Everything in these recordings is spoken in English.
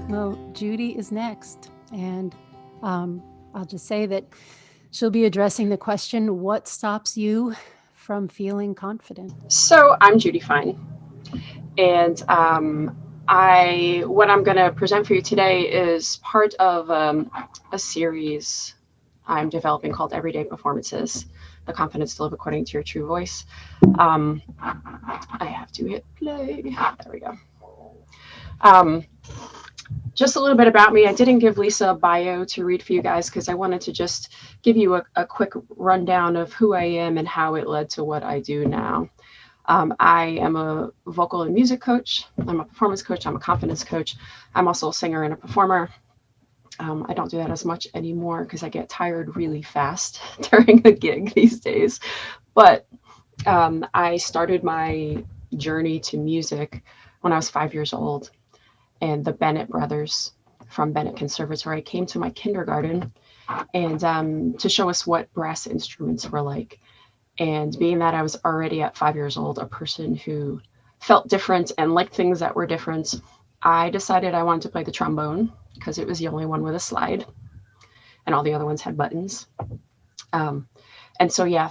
Well, Judy is next. And I'll just say that she'll be addressing the question, what stops you from feeling confident? So I'm Judy Fine, and I what I'm going to present for you today is part of a series I'm developing called Everyday Performances: The Confidence to Live According to Your True Voice. I have to hit play. There we go. Um, just a little bit about me. I didn't give Lisa a bio to read for you guys because I wanted to just give you a quick rundown of who I am and how it led to what I do now. I am a vocal and music coach. I'm a performance coach. I'm a confidence coach. I'm also a singer and a performer. I don't do that as much anymore because I get tired really fast during a gig these days. But I started my journey to music when I was 5 years old, and the Bennett brothers from Bennett Conservatory came to my kindergarten and to show us what brass instruments were like. And being that I was already at 5 years old, a person who felt different and liked things that were different, I decided I wanted to play the trombone because it was the only one with a slide and all the other ones had buttons. Um, and so, yeah,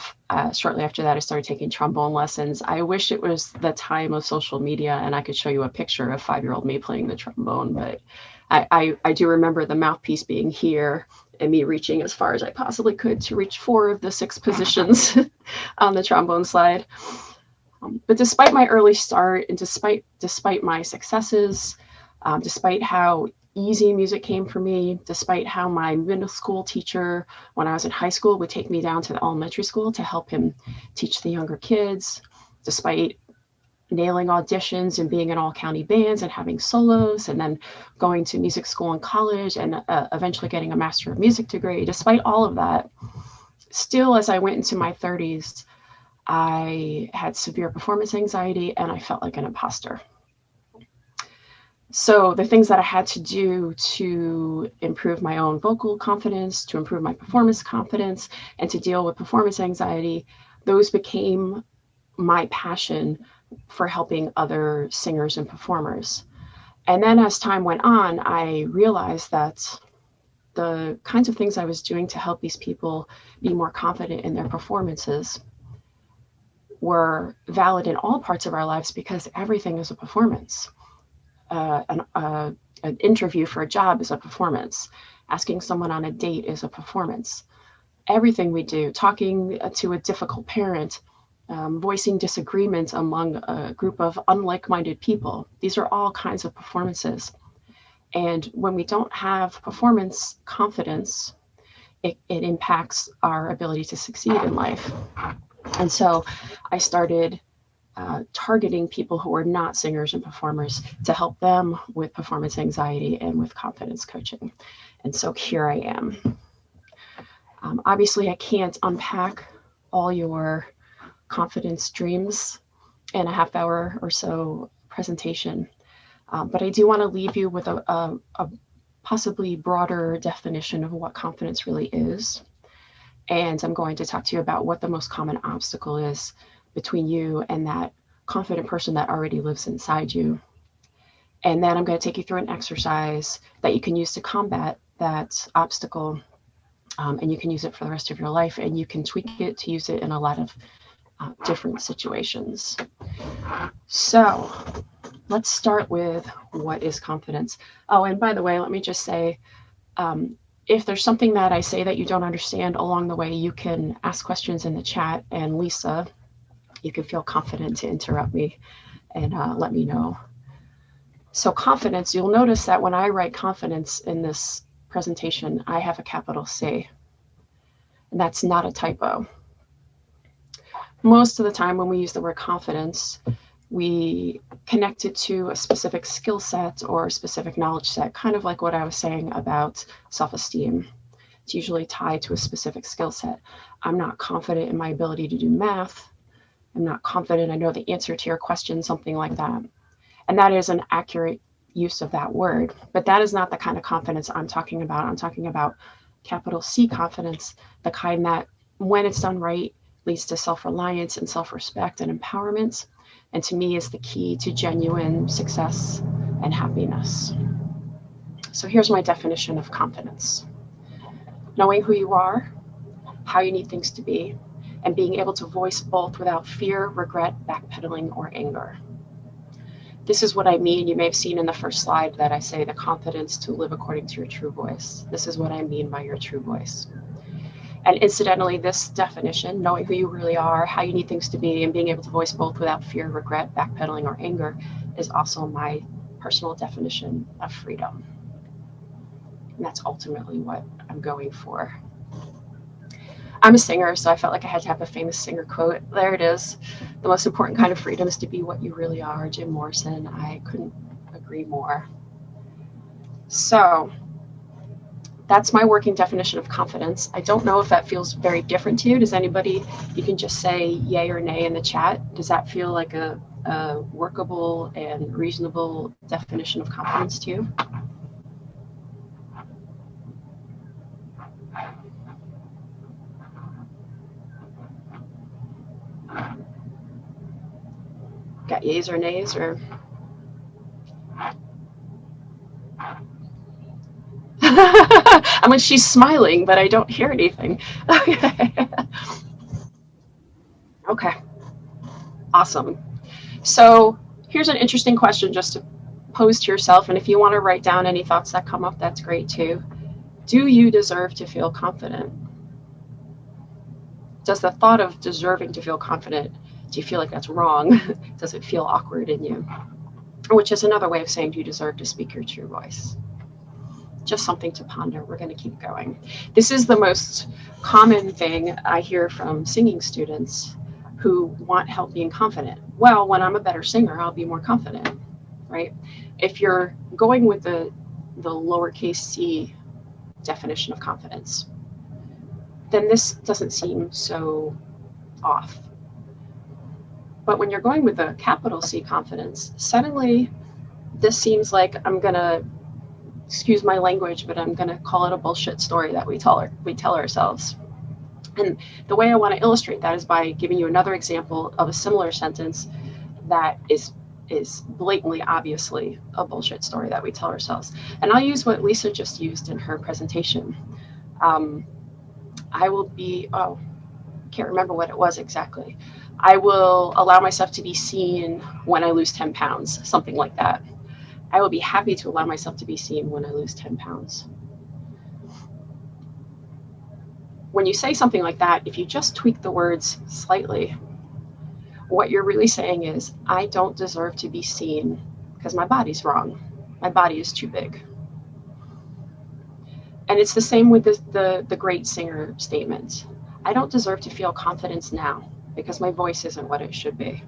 shortly after that, I started taking trombone lessons. I wish it was the time of social media and I could show you a picture of 5-year-old me playing the trombone, but I do remember the mouthpiece being here and me reaching as far as I possibly could to reach 4 of the 6 positions on the trombone slide. But despite my early start and despite my successes, despite how easy music came for me, despite how my middle school teacher when I was in high school would take me down to the elementary school to help him teach the younger kids, despite nailing auditions and being in all county bands and having solos and then going to music school in college and eventually getting a Master of Music degree. Despite all of that, still as I went into my 30s, I had severe performance anxiety and I felt like an imposter. So the things that I had to do to improve my own vocal confidence, to improve my performance confidence, and to deal with performance anxiety, those became my passion for helping other singers and performers. And then as time went on, I realized that the kinds of things I was doing to help these people be more confident in their performances were valid in all parts of our lives because everything is a performance. An interview for a job is a performance. Asking someone on a date is a performance. Everything we do, talking to a difficult parent, voicing disagreements among a group of unlike-minded people, these are all kinds of performances. And when we don't have performance confidence, it impacts our ability to succeed in life. And so I started targeting people who are not singers and performers to help them with performance anxiety and with confidence coaching. And so here I am. Obviously, I can't unpack all your confidence dreams in a half hour or so presentation, but I do want to leave you with a possibly broader definition of what confidence really is. And I'm going to talk to you about what the most common obstacle is between you and that confident person that already lives inside you. And then I'm going to take you through an exercise that you can use to combat that obstacle. And you can use it for the rest of your life, and you can tweak it to use it in a lot of different situations. So let's start with what is confidence. Oh, and by the way, let me just say, if there's something that I say that you don't understand along the way, you can ask questions in the chat, and Lisa, you can feel confident to interrupt me and let me know. So confidence, you'll notice that when I write confidence in this presentation, I have a capital C, and that's not a typo. Most of the time when we use the word confidence, we connect it to a specific skill set or a specific knowledge set, kind of like what I was saying about self-esteem. It's usually tied to a specific skill set. I'm not confident in my ability to do math. I'm not confident I know the answer to your question, something like that. And that is an accurate use of that word. But that is not the kind of confidence I'm talking about. I'm talking about capital C confidence, the kind that, when it's done right, leads to self-reliance and self-respect and empowerment, and to me is the key to genuine success and happiness. So here's my definition of confidence: knowing who you are, how you need things to be, and being able to voice both without fear, regret, backpedaling, or anger. This is what I mean. You may have seen in the first slide that I say the confidence to live according to your true voice. This is what I mean by your true voice. And incidentally, this definition, knowing who you really are, how you need things to be, and being able to voice both without fear, regret, backpedaling, or anger, is also my personal definition of freedom. And that's ultimately what I'm going for. I'm a singer, so I felt like I had to have a famous singer quote. There it is. The most important kind of freedom is to be what you really are. Jim Morrison. I couldn't agree more. So that's my working definition of confidence. I don't know if that feels very different to you. Does anybody, you can just say yay or nay in the chat. Does that feel like a workable and reasonable definition of confidence to you? Got yays or nays or? I mean, she's smiling, but I don't hear anything. Okay. Okay. Awesome. So here's an interesting question just to pose to yourself. And if you want to write down any thoughts that come up, that's great too. Do you deserve to feel confident? Does the thought of deserving to feel confident, do you feel like that's wrong? Does it feel awkward in you? Which is another way of saying, do you deserve to speak your true voice? Just something to ponder. We're going to keep going. This is the most common thing I hear from singing students who want help being confident. Well, when I'm a better singer, I'll be more confident, right? If you're going with the lowercase c definition of confidence, then this doesn't seem so off. But when you're going with the capital C confidence, suddenly this seems like I'm going to, excuse my language, but I'm going to call it a bullshit story that we tell ourselves. And the way I want to illustrate that is by giving you another example of a similar sentence that is blatantly, obviously a bullshit story that we tell ourselves. And I'll use what Lisa just used in her presentation. I will be, can't remember what it was exactly. I will allow myself to be seen when I lose 10 pounds, something like that. I will be happy to allow myself to be seen when I lose 10 pounds. When you say something like that, if you just tweak the words slightly, what you're really saying is, I don't deserve to be seen because my body's wrong. My body is too big. And it's the same with the great singer statement. I don't deserve to feel confidence now because my voice isn't what it should be.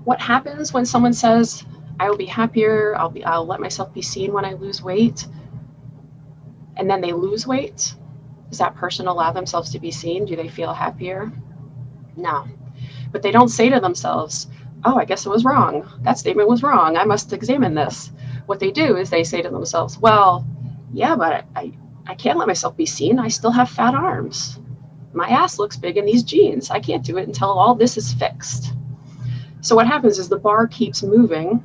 What happens when someone says, I will be happier, I'll let myself be seen when I lose weight, and then they lose weight? Does that person allow themselves to be seen? Do they feel happier? No. But they don't say to themselves, oh, I guess it was wrong. That statement was wrong. I must examine this. What they do is they say to themselves, well, yeah, but I can't let myself be seen. I still have fat arms. My ass looks big in these jeans. I can't do it until all this is fixed. So what happens is the bar keeps moving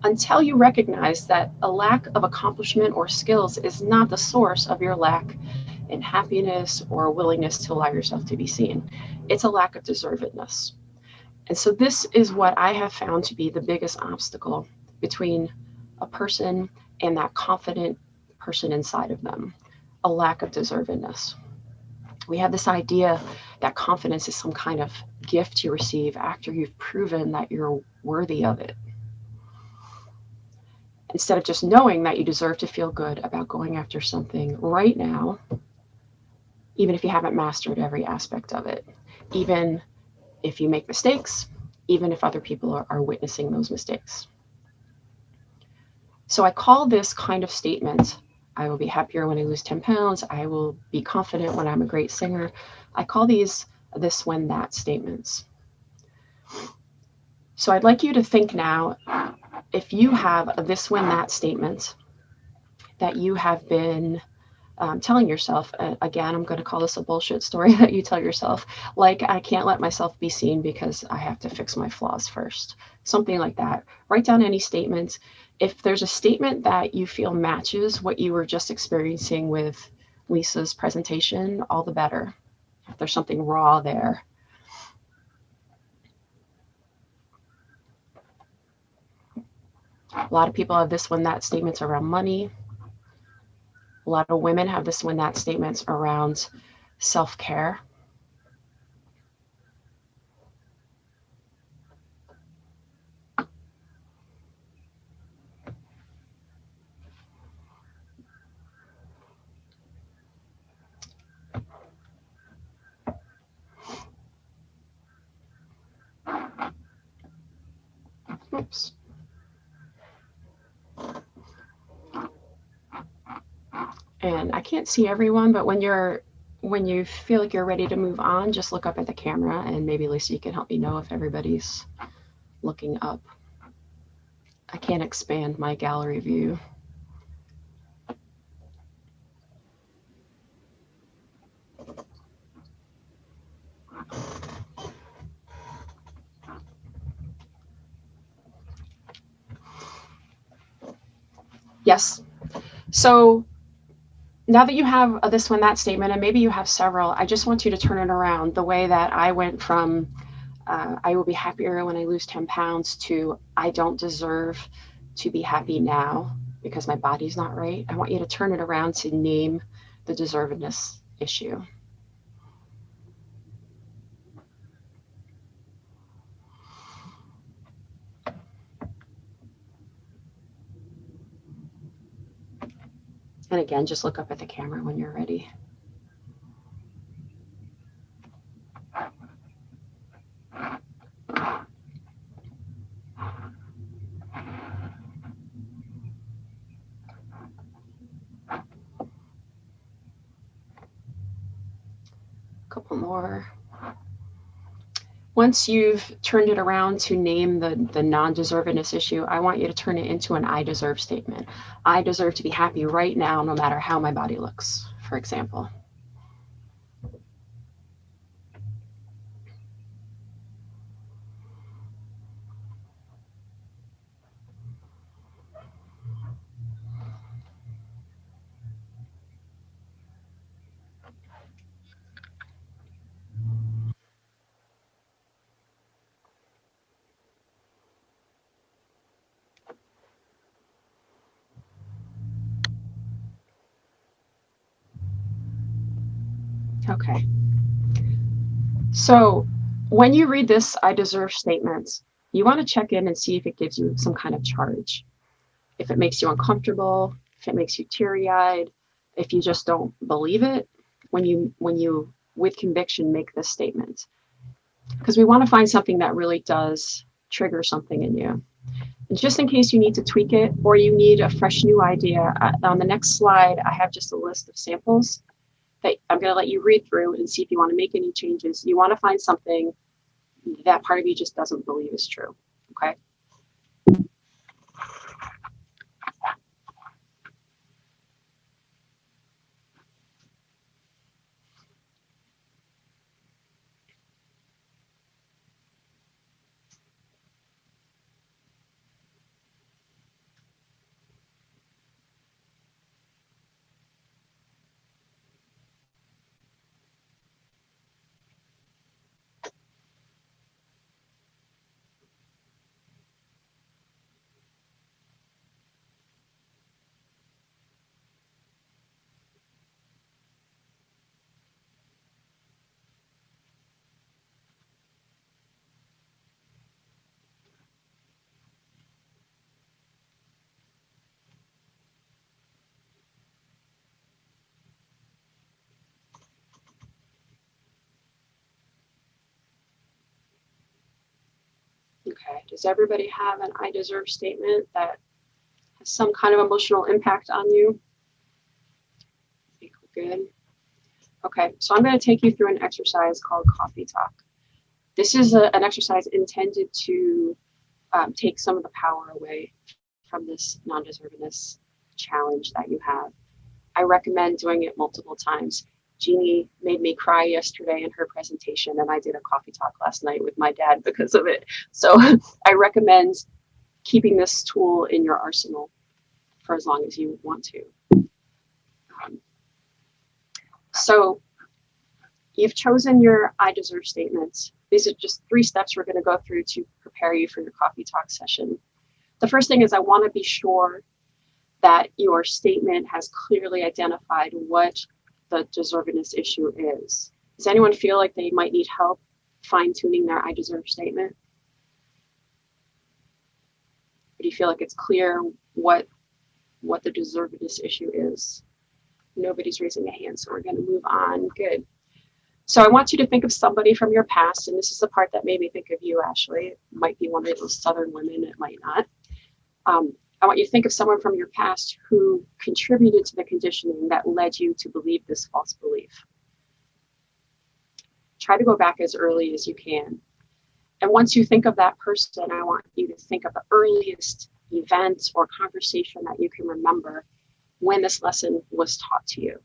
until you recognize that a lack of accomplishment or skills is not the source of your lack in happiness or willingness to allow yourself to be seen. It's a lack of deservedness. And so this is what I have found to be the biggest obstacle between a person and that confident person inside of them, a lack of deservedness. We have this idea that confidence is some kind of gift you receive after you've proven that you're worthy of it. Instead of just knowing that you deserve to feel good about going after something right now, even if you haven't mastered every aspect of it, even if you make mistakes, even if other people are witnessing those mistakes. So I call this kind of statement, I will be happier when I lose 10 pounds, I will be confident when I'm a great singer. I call these this, when, that statements. So I'd like you to think now, if you have a this, when, that statement that you have been telling yourself, again, I'm going to call this a bullshit story that you tell yourself, like, I can't let myself be seen because I have to fix my flaws first. Something like that. Write down any statements. If there's a statement that you feel matches what you were just experiencing with Lisa's presentation, all the better. If there's something raw there. A lot of people have this when that statement's around money. A lot of women have this when that statement's around self-care. Oops. And I can't see everyone, but when you feel like you're ready to move on, just look up at the camera, and maybe Lisa, you can help me know if everybody's looking up. I can't expand my gallery view. Yes. So now that you have this one, that statement, and maybe you have several, I just want you to turn it around the way that I went from I will be happier when I lose 10 pounds to I don't deserve to be happy now because my body's not right. I want you to turn it around to name the deservedness issue. And again, just look up at the camera when you're ready. Couple more. Once you've turned it around to name the non-deservedness issue, I want you to turn it into an I deserve statement. I deserve to be happy right now, no matter how my body looks, for example. Okay. So when you read this I deserve statement, you want to check in and see if it gives you some kind of charge. If it makes you uncomfortable, if it makes you teary-eyed, if you just don't believe it when you with conviction make this statement. Because we want to find something that really does trigger something in you. And just in case you need to tweak it or you need a fresh new idea, on the next slide, I have just a list of samples that I'm going to let you read through and see if you want to make any changes. You want to find something that part of you just doesn't believe is true. Okay. Okay. Does everybody have an I deserve statement that has some kind of emotional impact on you? I think we're good. Okay. So I'm going to take you through an exercise called Coffee Talk. This is an exercise intended to take some of the power away from this non-deservedness challenge that you have. I recommend doing it multiple times. Jeannie made me cry yesterday in her presentation, and I did a coffee talk last night with my dad because of it. So I recommend keeping this tool in your arsenal for as long as you want to. So you've chosen your I deserve statements. These are just 3 steps we're going to go through to prepare you for your coffee talk session. The first thing is I want to be sure that your statement has clearly identified what the deservedness issue is. Does anyone feel like they might need help fine-tuning their I deserve statement? Or do you feel like it's clear what the deservedness issue is? Nobody's raising a hand, so we're going to move on. Good. So I want you to think of somebody from your past, and this is the part that made me think of you, Ashley. It might be one of those Southern women, it might not. I want you to think of someone from your past who contributed to the conditioning that led you to believe this false belief. Try to go back as early as you can. And once you think of that person, I want you to think of the earliest event or conversation that you can remember when this lesson was taught to you.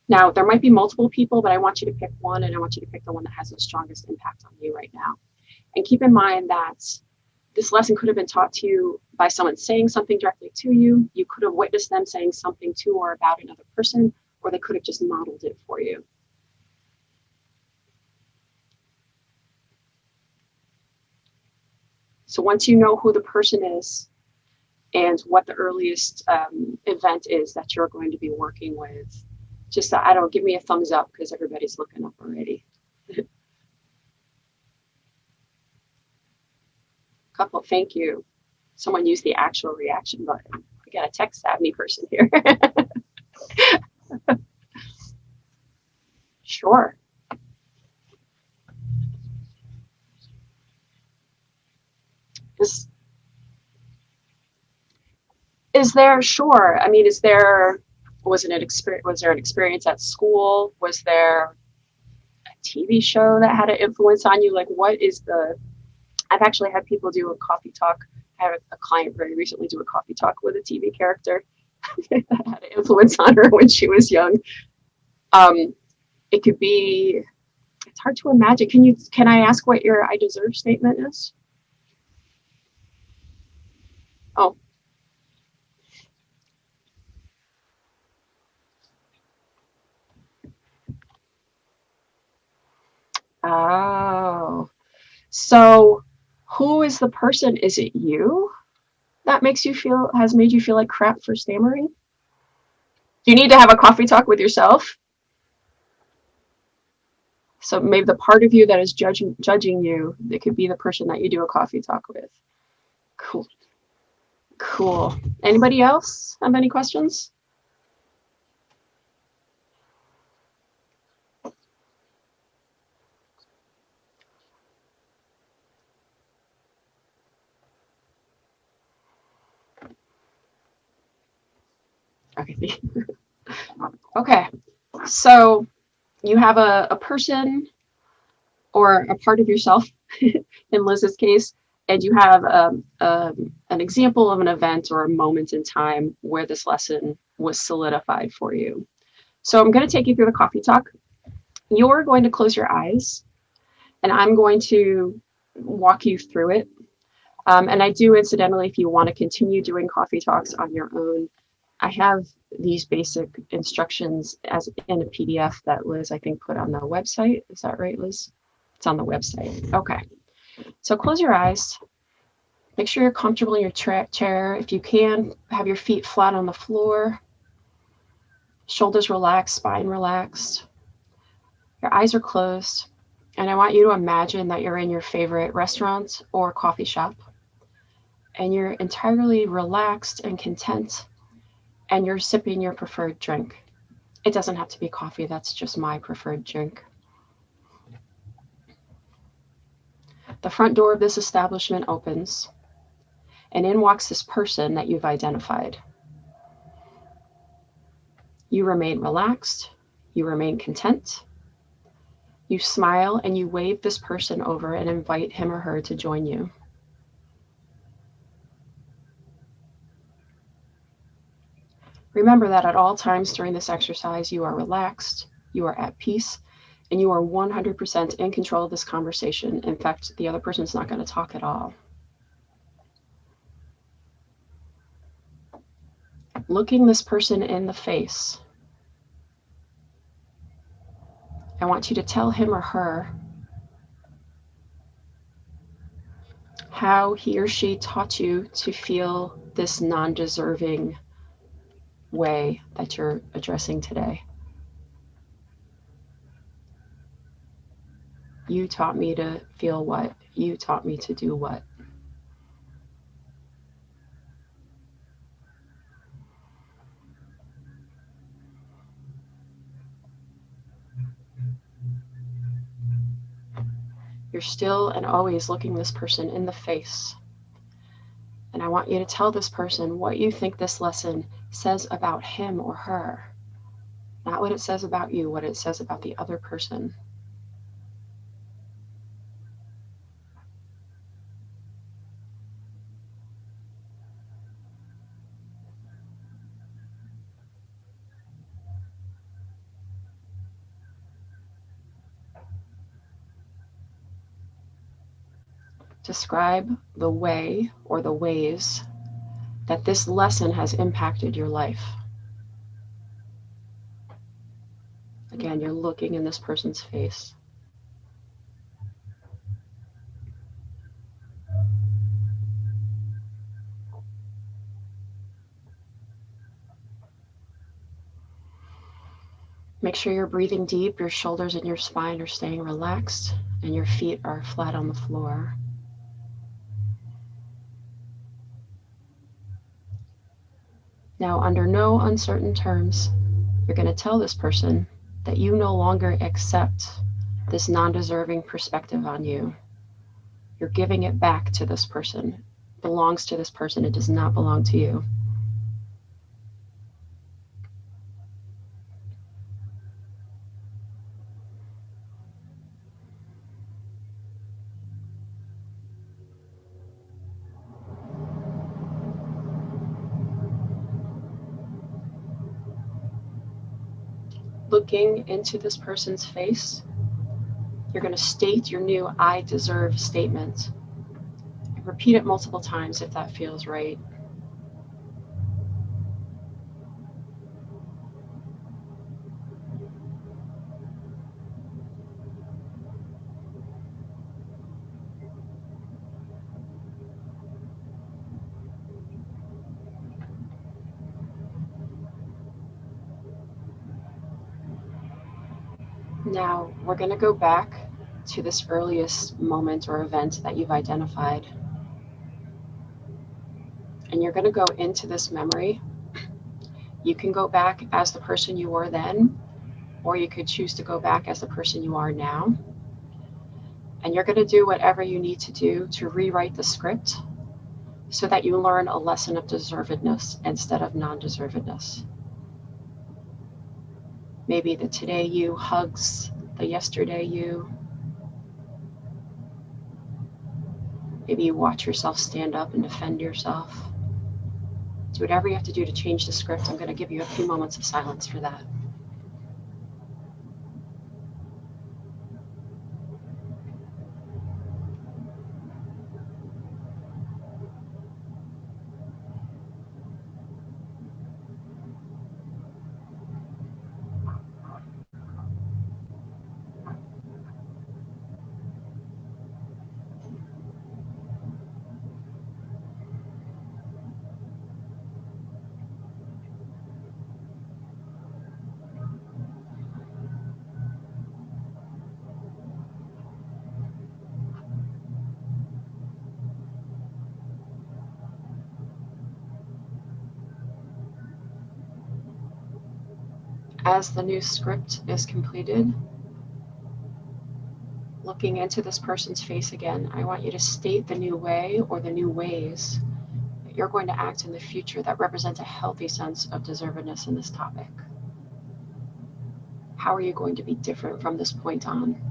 Now, there might be multiple people, but I want you to pick one, and I want you to pick the one that has the strongest impact on you right now. And keep in mind that this lesson could have been taught to you by someone saying something directly to you. You could have witnessed them saying something to or about another person, or they could have just modeled it for you. So once you know who the person is and what the earliest event is that you're going to be working with, just, I don't, give me a thumbs up because everybody's looking up already. Couple, thank you. Someone used the actual reaction button. We got a tech savvy person here. Sure. Is there, sure. I mean, was there an experience at school? Was there a TV show that had an influence on you? Like, what is I've actually had people do a coffee talk. I had a client very recently do a coffee talk with a TV character that had an influence on her when she was young. It could be, it's hard to imagine. Can I ask what your I deserve statement is? Oh. Oh. So who is the person? Is it you that has made you feel like crap for stammering? Do you need to have a coffee talk with yourself? So maybe the part of you that is judging you, it could be the person that you do a coffee talk with. Cool. Cool. Anybody else have any questions? Okay. Okay. So you have a person or a part of yourself, in Liz's case, and you have an example of an event or a moment in time where this lesson was solidified for you. So I'm going to take you through the coffee talk. You're going to close your eyes, and I'm going to walk you through it. And I do, incidentally, if you want to continue doing coffee talks on your own, I have these basic instructions as in a PDF that Liz, I think, put on the website. Is that right, Liz? It's on the website. Okay. So close your eyes. Make sure you're comfortable in your chair. If you can, have your feet flat on the floor. Shoulders relaxed, spine relaxed. Your eyes are closed. And I want you to imagine that you're in your favorite restaurant or coffee shop. And you're entirely relaxed and content. And you're sipping your preferred drink. It doesn't have to be coffee. That's just my preferred drink. The front door of this establishment opens, and in walks this person that you've identified. You remain relaxed. You remain content. You smile and you wave this person over and invite him or her to join you. Remember that at all times during this exercise, you are relaxed, you are at peace, and you are 100% in control of this conversation. In fact, the other person's not going to talk at all. Looking this person in the face, I want you to tell him or her how he or she taught you to feel this non-deserving way that you're addressing today. You taught me to feel what? You taught me to do what? You're still and always looking this person in the face. And I want you to tell this person what you think this lesson says about him or her. Not what it says about you, what it says about the other person. Describe the way or the ways that this lesson has impacted your life. Again, you're looking in this person's face. Make sure you're breathing deep, your shoulders and your spine are staying relaxed, and your feet are flat on the floor. Now, under no uncertain terms, you're going to tell this person that you no longer accept this non-deserving perspective on you. You're giving it back to this person. It belongs to this person. It does not belong to you. Looking into this person's face, you're going to state your new I deserve statement. Repeat it multiple times if that feels right. Now, we're going to go back to this earliest moment or event that you've identified. And you're going to go into this memory. You can go back as the person you were then, or you could choose to go back as the person you are now. And you're going to do whatever you need to do to rewrite the script so that you learn a lesson of deservedness instead of non-deservedness. Maybe the today you hugs the yesterday you. Maybe you watch yourself stand up and defend yourself. Do whatever you have to do to change the script. I'm going to give you a few moments of silence for that. As the new script is completed, looking into this person's face again, I want you to state the new way or the new ways that you're going to act in the future that represent a healthy sense of deservedness in this topic. How are you going to be different from this point on?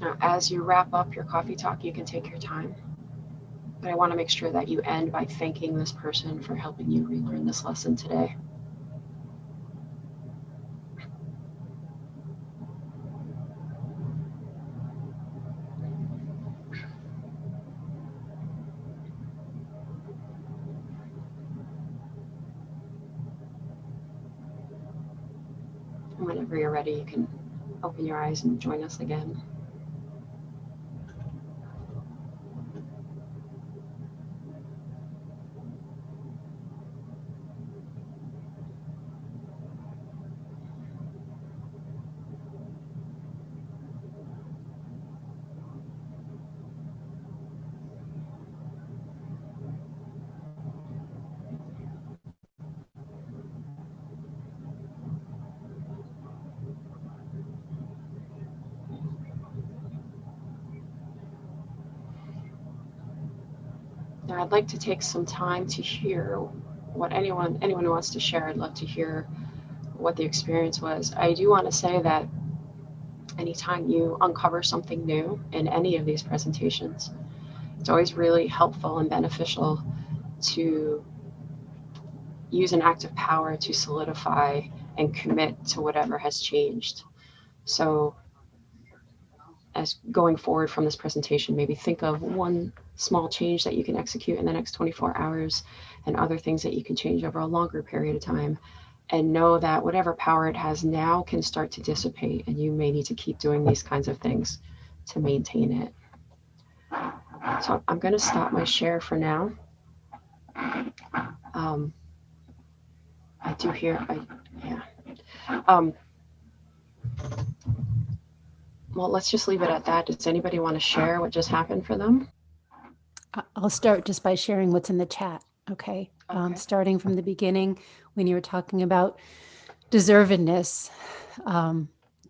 Now, as you wrap up your coffee talk, you can take your time. But I want to make sure that you end by thanking this person for helping you relearn this lesson today. And whenever you're ready, you can open your eyes and join us again. Now, I'd like to take some time to hear what anyone who wants to share. I'd love to hear what the experience was. I do want to say that anytime you uncover something new in any of these presentations, it's always really helpful and beneficial to use an act of power to solidify and commit to whatever has changed. So, as going forward from this presentation, maybe think of one small change that you can execute in the next 24 hours and other things that you can change over a longer period of time. And know that whatever power it has now can start to dissipate, and you may need to keep doing these kinds of things to maintain it. So I'm going to stop my share for now. I do hear, yeah. Well, let's just leave it at that. Does anybody want to share what just happened for them? I'll start just by sharing what's in the chat. Okay. Starting from the beginning, when you were talking about deservedness,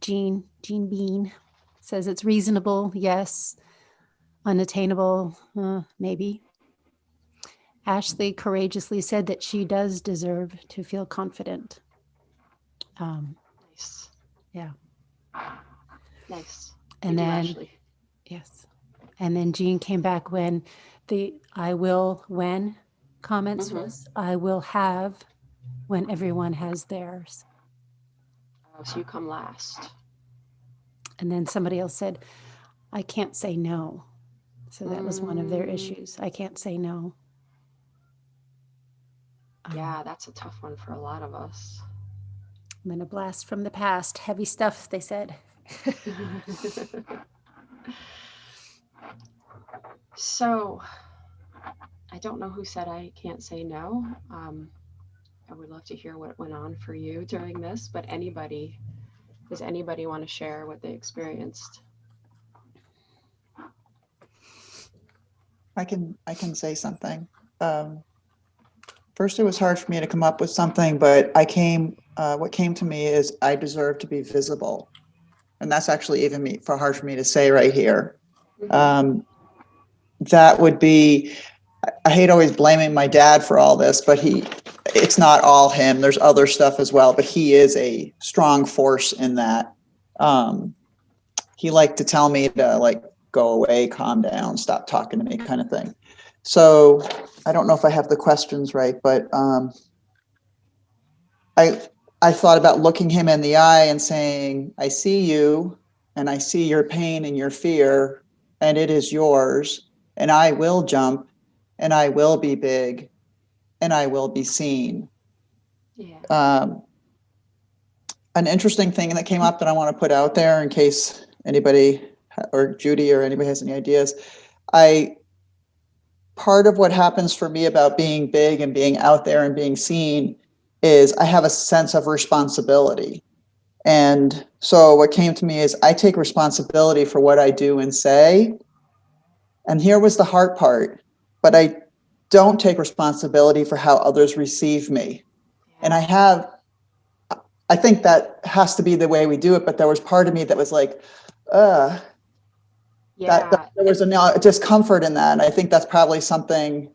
Jean Bean says it's reasonable, yes. Unattainable, maybe. Ashley courageously said that she does deserve to feel confident. Nice. Yeah. Nice. And then, Ashley. yes. And then Jean came back when the I will when comments was I will have when everyone has theirs. Oh, so you come last. And then somebody else said, I can't say no. So that was one of their issues. I can't say no. Yeah, that's a tough one for a lot of us. And then a blast from the past. Heavy stuff, they said. So, I don't know who said I can't say no. I would love to hear what went on for you during this, but does anybody want to share what they experienced? I can say something. First, it was hard for me to come up with something, but what came to me is I deserve to be visible. And that's actually even hard for me to say right here. That would be, I hate always blaming my dad for all this, but it's not all him. There's other stuff as well, but he is a strong force in that. He liked to tell me to go away, calm down, stop talking to me kind of thing. So I don't know if I have the questions right, but I thought about looking him in the eye and saying, I see you and I see your pain and your fear, and it is yours, and I will jump and I will be big and I will be seen. Yeah. An interesting thing that came up that I want to put out there in case anybody or Judy or anybody has any ideas. Part of what happens for me about being big and being out there and being seen is I have a sense of responsibility. And so what came to me is I take responsibility for what I do and say. And here was the hard part, but I don't take responsibility for how others receive me. And I think that has to be the way we do it. But there was part of me that was like, yeah. There was a discomfort in that. And I think that's probably something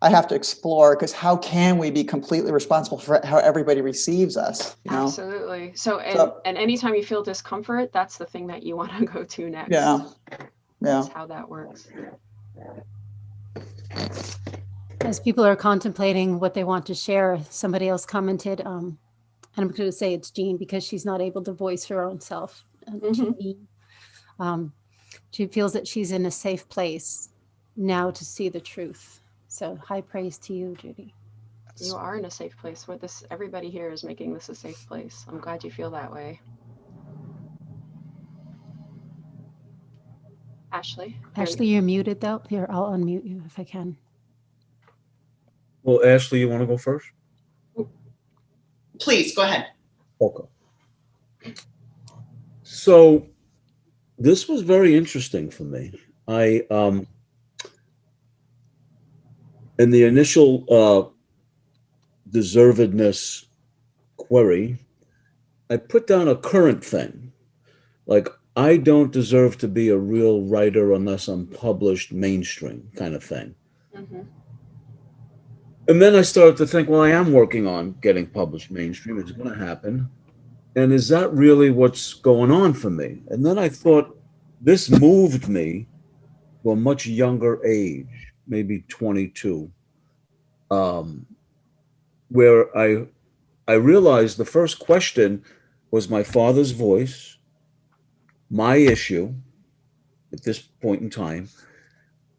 I have to explore, because how can we be completely responsible for how everybody receives us? You know? Absolutely. So and anytime you feel discomfort, that's the thing that you want to go to next. Yeah. That's how that works. As people are contemplating what they want to share, somebody else commented, and I'm going to say it's Jean because she's not able to voice her own self. She feels that she's in a safe place now to see the truth. So high praise to you, Judy. You are in a safe place. Where this, everybody here is making this a safe place. I'm glad you feel that way. Ashley? Ashley, you're muted though. Here, I'll unmute you if I can. Well, Ashley, you want to go first? Please, go ahead. Okay. So this was very interesting for me. I, in the initial deservedness query, I put down a current thing. Like, I don't deserve to be a real writer unless I'm published mainstream kind of thing. Mm-hmm. And then I started to think, well, I am working on getting published mainstream. It's going to happen. And is that really what's going on for me? And then I thought, this moved me to a much younger age, maybe 22, where I realized the first question was my father's voice, my issue at this point in time.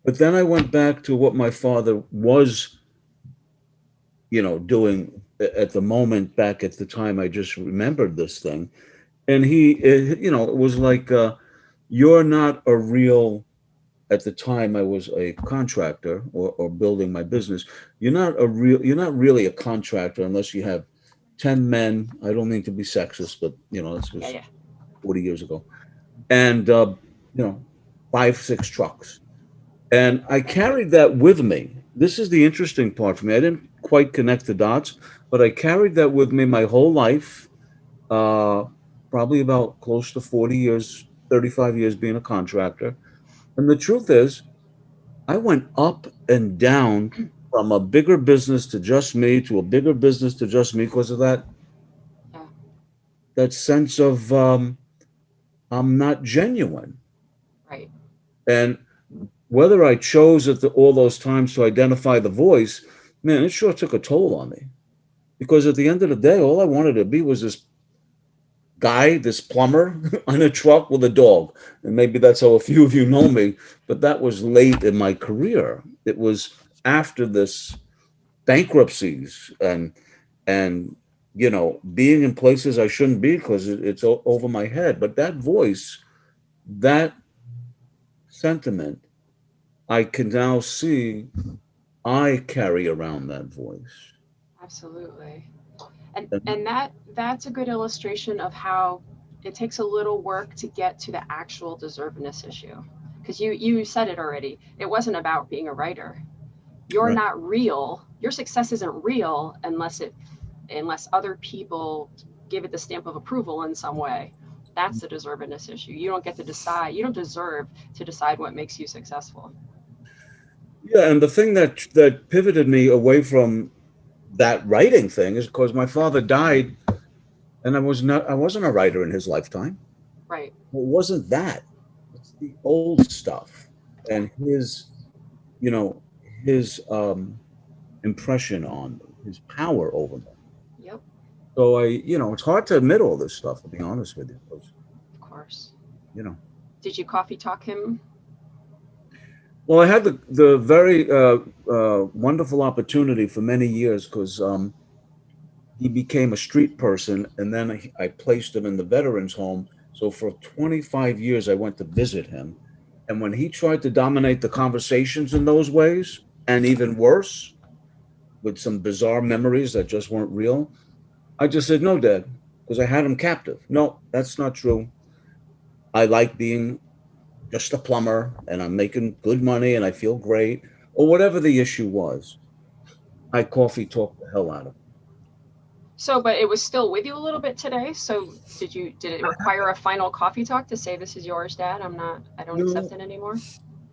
But then I went back to what my father was, doing at the moment back at the time I just remembered this thing. And it was like, you're not a real, at the time I was a contractor or building my business. You're not really a contractor unless you have 10 men. I don't mean to be sexist, but this was 40 years ago. And, 5, 6 trucks. And I carried that with me. This is the interesting part for me. I didn't quite connect the dots, but I carried that with me my whole life. Probably about close to 40 years, 35 years being a contractor. And the truth is, I went up and down from a bigger business to just me to a bigger business to just me because of that sense of I'm not genuine. Right. And whether I chose at all those times to identify the voice, man, it sure took a toll on me. Because at the end of the day, all I wanted to be was this guy, this plumber on a truck with a dog. And maybe that's how a few of you know me, but that was late in my career. It was after this bankruptcies and being in places I shouldn't be because it's over my head. But that voice, that sentiment, I can now see I carry around that voice. Absolutely. And that's a good illustration of how it takes a little work to get to the actual deservedness issue. Because you said it already. It wasn't about being a writer. You're Right. not real. Your success isn't real unless other people give it the stamp of approval in some way. That's the deservedness issue. You don't get to decide. You don't deserve to decide what makes you successful. Yeah, and the thing that pivoted me away from that writing thing is because my father died, and I wasn't a writer in his lifetime. Right. It wasn't that. It's the old stuff and his impression on me, his power over me. Yep. So it's hard to admit all this stuff, to be honest with you. Because, Of course. Did you coffee talk him? Well, I had the very wonderful opportunity for many years because he became a street person, and then I placed him in the veterans home. So for 25 years, I went to visit him. And when he tried to dominate the conversations in those ways, and even worse, with some bizarre memories that just weren't real, I just said, no, Dad, because I had him captive. No, that's not true. I like being just a plumber, and I'm making good money, and I feel great, or whatever the issue was. I coffee talked the hell out of him. So, but it was still with you a little bit today. So did it require a final coffee talk to say, this is yours, Dad? I don't accept it anymore.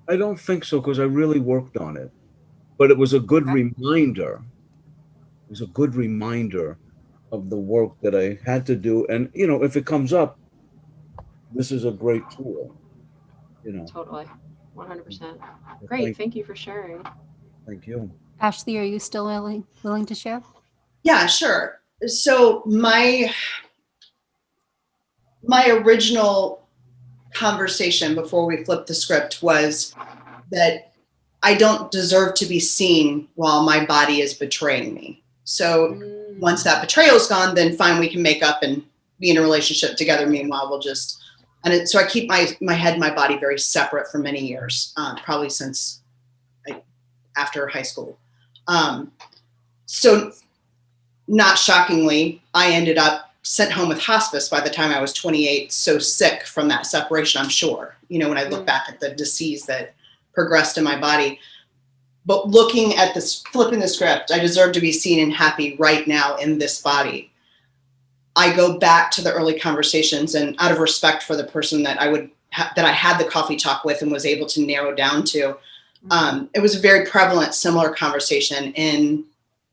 I don't think so, because I really worked on it. but it was a good Okay. reminder. It was a good reminder of the work that I had to do. And, if it comes up, this is a great tool, you know. Totally. 100%. So Great. Thank you for sharing. thank you. Ashley, are you still willing to share? Yeah, sure. So my original conversation before we flipped the script was that I don't deserve to be seen while my body is betraying me. So once that betrayal's gone, then fine, we can make up and be in a relationship together. Meanwhile, we'll just, so I keep my head and my body very separate for many years, probably since after high school. So not shockingly, I ended up sent home with hospice by the time I was 28, so sick from that separation, I'm sure, when I look back at the disease that progressed in my body. But looking at this, flipping the script, I deserve to be seen and happy right now in this body. I go back to the early conversations, and out of respect for the person that that I had the coffee talk with and was able to narrow down to, it was a very prevalent, similar conversation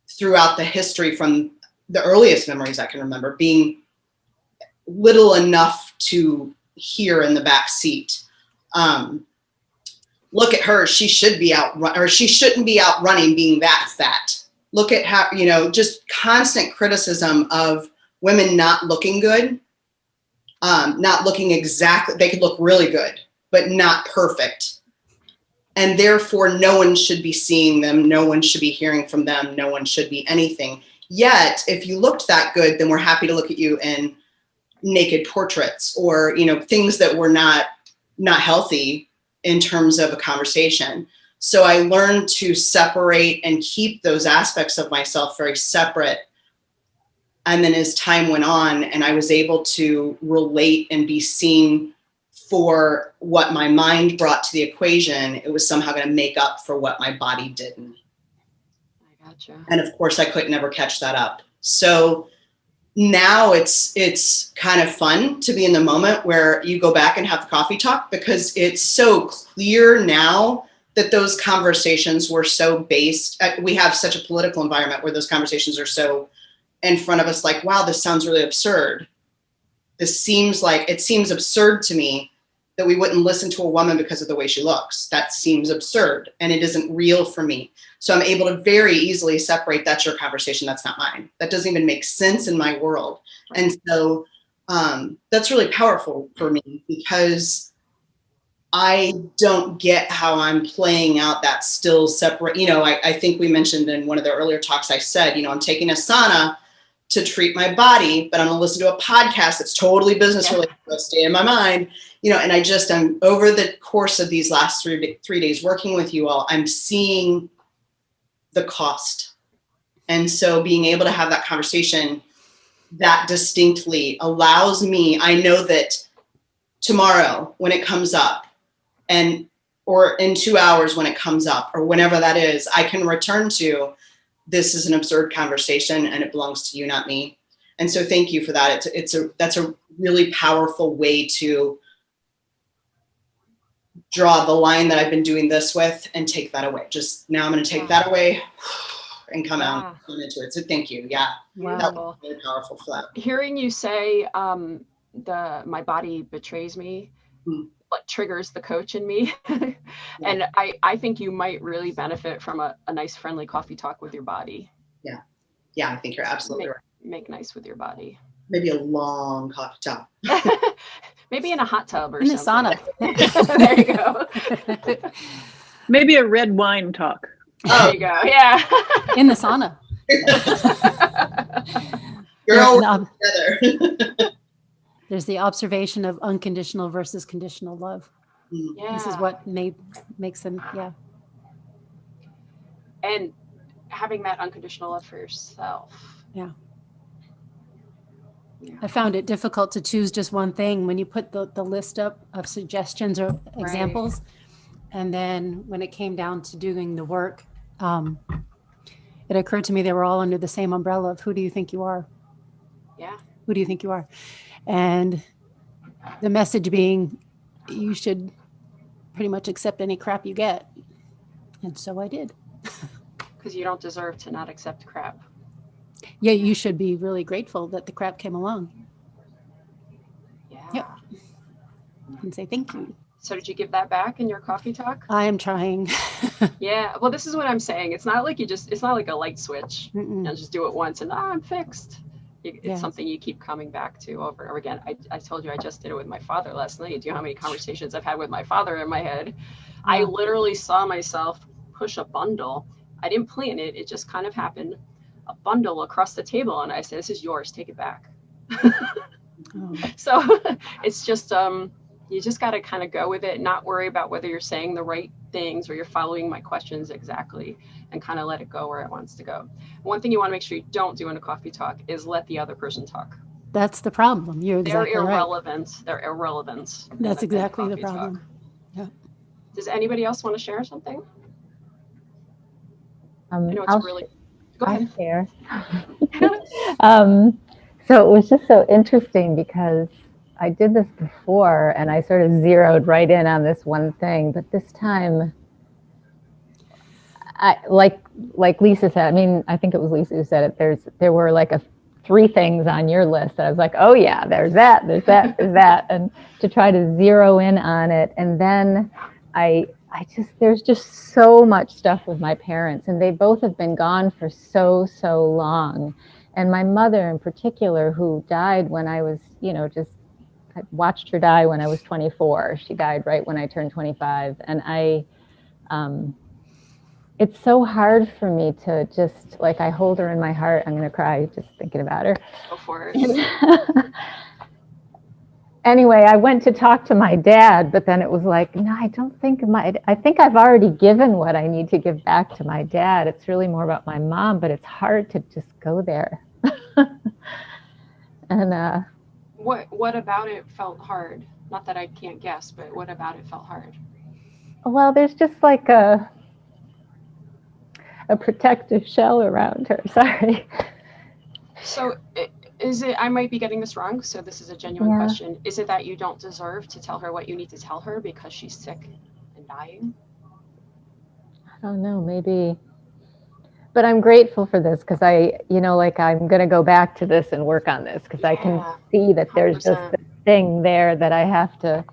throughout the history from the earliest memories I can remember, being little enough to hear in the back seat. Look at her, she should be she shouldn't be out running being that fat. Look at how, just constant criticism of women not looking good, not looking exactly, they could look really good, but not perfect. And therefore, no one should be seeing them. No one should be hearing from them. No one should be anything. Yet, if you looked that good, then we're happy to look at you in naked portraits or, things that were not healthy in terms of a conversation. So I learned to separate and keep those aspects of myself very separate. And then as time went on and I was able to relate and be seen for what my mind brought to the equation, it was somehow going to make up for what my body didn't. I gotcha. And of course I could never catch that up. So now it's kind of fun to be in the moment where you go back and have the coffee talk, because it's so clear now that those conversations were so based. We have such a political environment where those conversations are so in front of us, like, wow, this sounds really absurd. It seems absurd to me that we wouldn't listen to a woman because of the way she looks. That seems absurd, and it isn't real for me. So I'm able to very easily separate, that's your conversation, that's not mine. That doesn't even make sense in my world. And so that's really powerful for me, because I don't get how I'm playing out that still separate. I think we mentioned in one of the earlier talks, I said, I'm taking a sauna to treat my body, but I'm going to listen to a podcast that's totally business related, to stay in my mind, and I'm over the course of these last 3 days working with you all, I'm seeing the cost. And so being able to have that conversation that distinctly allows me, I know that tomorrow when it comes up, or in 2 hours when it comes up, or whenever that is, I can return to, this is an absurd conversation and it belongs to you, not me. And so thank you for that. That's a really powerful way to draw the line that I've been doing this with and take that away. Just now I'm going to take that away and come out into it. So thank you. Yeah. Wow. That was really powerful for that. Hearing you say my body betrays me, what triggers the coach in me. And I think you might really benefit from a nice friendly coffee talk with your body. Yeah. Yeah, I think you're absolutely right. Make nice with your body. Maybe a long coffee talk. Maybe in a hot tub or in the something. sauna. There you go. Maybe a red wine talk. There you go. Yeah. In the sauna. You're all together. There's the observation of unconditional versus conditional love. Yeah. This is what makes them, And having that unconditional love for yourself. Yeah. I found it difficult to choose just one thing when you put the list up of suggestions or examples. And then when it came down to doing the work, it occurred to me they were all under the same umbrella of who do you think you are? Yeah. Who do you think you are? And the message being, you should pretty much accept any crap you get. And so I did. because you don't deserve to not accept crap. Yeah, you should be really grateful that the crap came along. Yeah. Yep. And say thank you. So did you give that back in your coffee talk? I am trying. Yeah. Well, this is what I'm saying. It's not like it's not like a light switch. Mm-mm. Just do it once and I'm fixed. It's Yeah. something you keep coming back to over and over again. I told you I just did it with my father last night. Do you know how many conversations I've had with my father in my head? I Wow. literally saw myself push a bundle. I didn't plan it. It just kind of happened. A bundle across the table. And I said, this is yours. Take it back. Oh. So it's just, you just got to kind of go with it, not worry about whether you're saying the right things or you're following my questions exactly, and kind of let it go where it wants to go. One thing you want to make sure you don't do in a coffee talk is let the other person talk. That's the problem. You're exactly They're right. irrelevant. They're irrelevant. That's in a exactly the coffee talk. problem. Yeah. Does anybody else want to share something? I know it's I'll really. Go ahead. share. So it was just so interesting because I did this before and I sort of zeroed right in on this one thing, but this time, like Lisa said, I mean, I think it was Lisa who said it. There were like three things on your list that I was like, oh yeah, there's that, and to try to zero in on it, and then there's just so much stuff with my parents, and they both have been gone for so long. And my mother in particular, who died when I was, I watched her die when I was 24. She died right when I turned 25. And it's so hard for me to just, like, I hold her in my heart. I'm going to cry just thinking about her. Go for it. Anyway, I went to talk to my dad, but then it was like, no, I think I've already given what I need to give back to my dad. It's really more about my mom, but it's hard to just go there. And what about it felt hard? Not that I can't guess, but what about it felt hard? Well, there's just like a protective shell around her. Sorry. So is it, I might be getting this wrong, so this is a genuine question. Is it that you don't deserve to tell her what you need to tell her because she's sick and dying? I don't know, maybe. But I'm grateful for this because I'm going to go back to this and work on this because I can see that there's 100%. Just this thing there that I have to,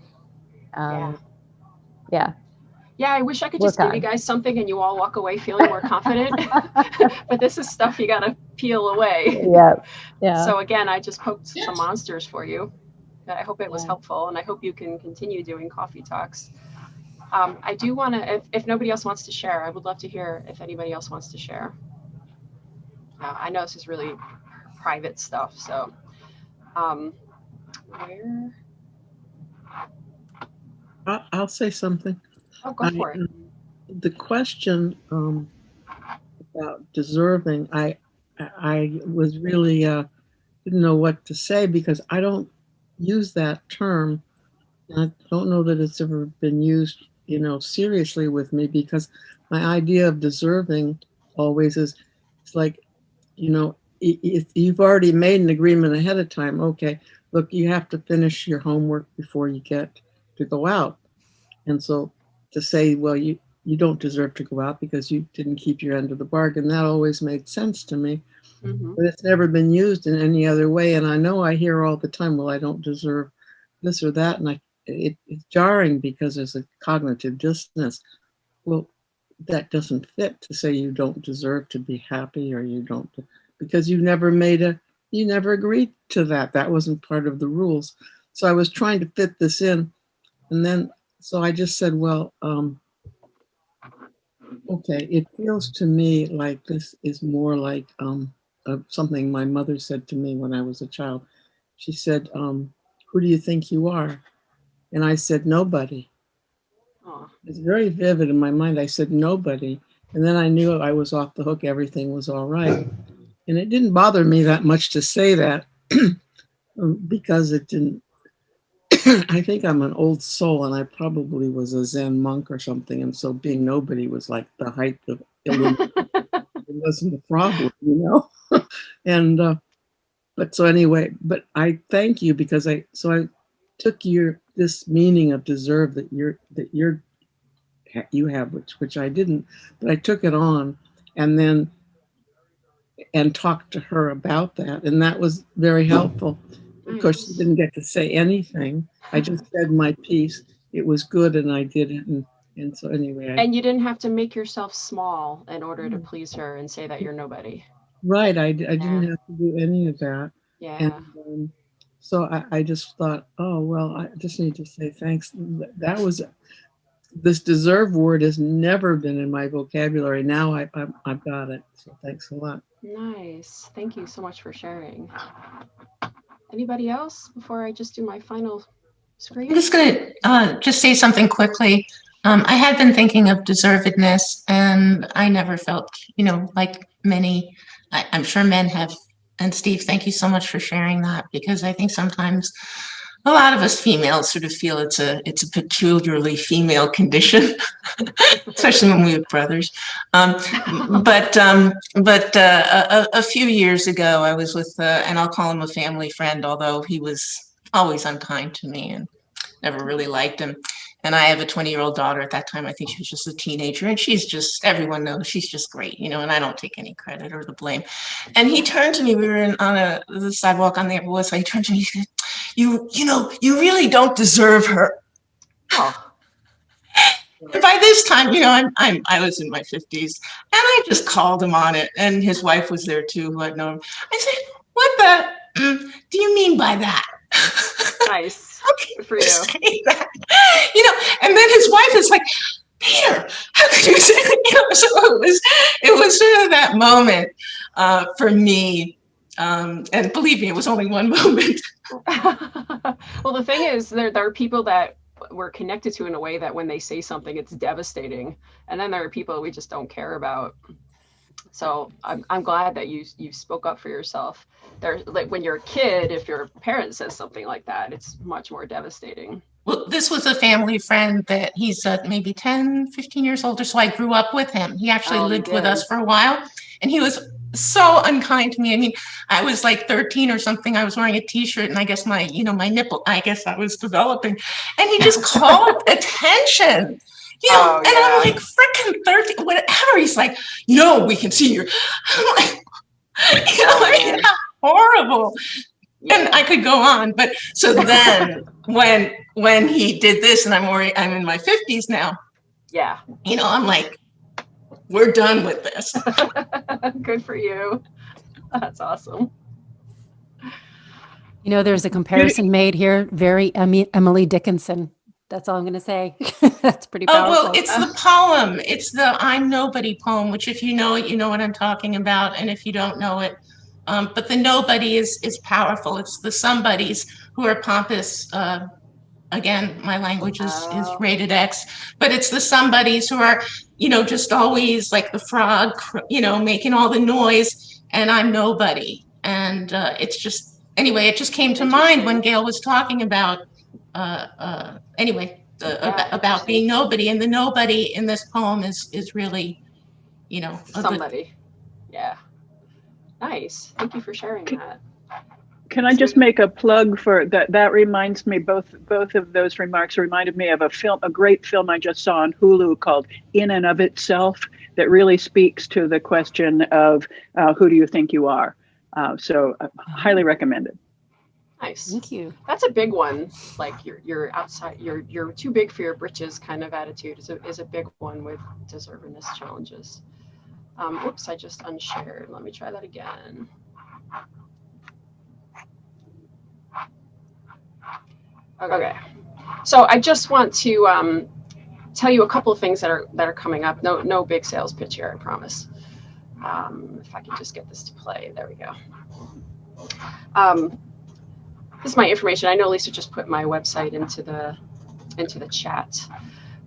Yeah, I wish I could just give you guys something and you all walk away feeling more confident. But this is stuff you got to peel away. Yeah. So again, I just poked some monsters for you. I hope it was helpful, and I hope you can continue doing coffee talks. I do want to, if nobody else wants to share, I would love to hear if anybody else wants to share. I know this is really private stuff, so where? I'll say something. Oh, go for it. The question about deserving, I was really didn't know what to say because I don't use that term. I don't know that it's ever been used, seriously with me, because my idea of deserving always is, it's like, if you've already made an agreement ahead of time, okay, look, you have to finish your homework before you get to go out. And so to say, well, you don't deserve to go out because you didn't keep your end of the bargain, that always made sense to me. Mm-hmm. But it's never been used in any other way. And I know I hear all the time, well, I don't deserve this or that. And it's jarring because there's a cognitive dissonance. Well, that doesn't fit to say you don't deserve to be happy, or you don't, because you never agreed to that. That wasn't part of the rules. So I was trying to fit this in. And then, so I just said, well, okay, it feels to me like this is more like something my mother said to me when I was a child. She said, who do you think you are? And I said, nobody. Oh. It's very vivid in my mind. I said, nobody. And then I knew I was off the hook. Everything was all right. And it didn't bother me that much to say that because it didn't. I think I'm an old soul, and I probably was a Zen monk or something. And so being nobody was like the height of illumination. It wasn't a problem, And, but so anyway, but I thank you because I took this meaning of deserve that you have, which I didn't, but I took it on, and then and talk to her about that. And that was very helpful. Of course, she didn't get to say anything. I just said my piece. It was good, and I did it. And so anyway. And you didn't have to make yourself small in order to please her and say that you're nobody. Right. I didn't have to do any of that. Yeah. And so I just thought, oh, well, I just need to say thanks. That was, this deserve word has never been in my vocabulary. Now I've got it. So thanks a lot. Nice. Thank you so much for sharing. Anybody else before I just do my final screen? I'm just going to just say something quickly. I had been thinking of deservedness, and I never felt, like many, I'm sure men have. And Steve, thank you so much for sharing that, because I think sometimes a lot of us females sort of feel it's a peculiarly female condition, especially when we have brothers. But a few years ago, I was with, and I'll call him a family friend, although he was always unkind to me and never really liked him. And I have a 20-year-old daughter. At that time, I think she was just a teenager, and she's just, everyone knows she's just great, and I don't take any credit or the blame. And he turned to me, we were on the sidewalk on the Upper West Side. He turned to me, he said, you really don't deserve her. Oh. And by this time, I was in my 50s, and I just called him on it. And his wife was there too, who I'd known. I said, what the do you mean by that? Nice. Okay, good for you. That. And then his wife is like, Peter, how could you say that? So it was sort of that moment for me. And believe me, it was only one moment. Well, the thing is, there are people that we're connected to in a way that when they say something, it's devastating. And then there are people we just don't care about. So I'm glad that you spoke up for yourself. There's like when you're a kid, if your parent says something like that, it's much more devastating. Well, this was a family friend that he's maybe 10, 15 years older. So I grew up with him. He actually lived with us for a while, and he was so unkind to me. I mean, I was like 13 or something. I was wearing a t-shirt, and I guess my nipple, I guess I was developing, and he just called attention. And I'm like, freaking 13, whatever. He's like, no, we can see your. I'm like, how horrible. Yeah. And I could go on, but so then when he did this, and I'm in my 50s now. Yeah. I'm like, we're done with this. Good for you. That's awesome. There's a comparison made here. Very Emily Dickinson. That's all I'm going to say. That's pretty powerful. Oh, well, it's the poem. It's the I'm Nobody poem, which if you know it, you know what I'm talking about. And if you don't know it, but the nobody is powerful. It's the somebodies who are pompous. Again, my language is rated X, but it's the somebodies who are, just always like the frog, making all the noise, and I'm nobody. And it's just, anyway, it just came to mind when Gail was talking about, about being nobody. And the nobody in this poem is really, somebody. Yeah. Nice. Thank you for sharing that. Can I just make a plug for that? That reminds me, both of those remarks reminded me of a great film I just saw on Hulu called In and of Itself, that really speaks to the question of who do you think you are? So highly recommended. Nice. Thank you. That's a big one. Like you're outside, you're too big for your britches kind of attitude is a big one with deservedness challenges. Whoops, I just unshared. Let me try that again. Okay, so I just want to tell you a couple of things that are coming up. No big sales pitch here, I promise. If I can just get this to play, there we go. This is my information. I know Lisa just put my website into the chat,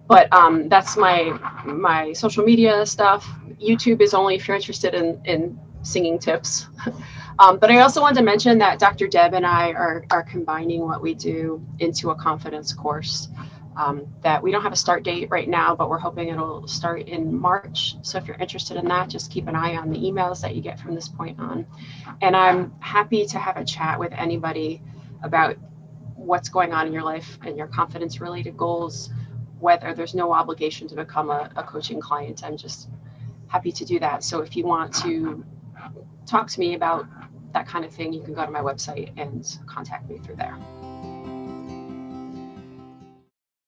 but that's my social media stuff. YouTube is only if you're interested in singing tips. But I also wanted to mention that Dr. Deb and I are combining what we do into a confidence course that we don't have a start date right now, but we're hoping it'll start in March. So if you're interested in that, just keep an eye on the emails that you get from this point on. And I'm happy to have a chat with anybody about what's going on in your life and your confidence related goals, whether there's no obligation to become a coaching client. I'm just happy to do that. So if you want to talk to me about that kind of thing, you can go to my website and contact me through there.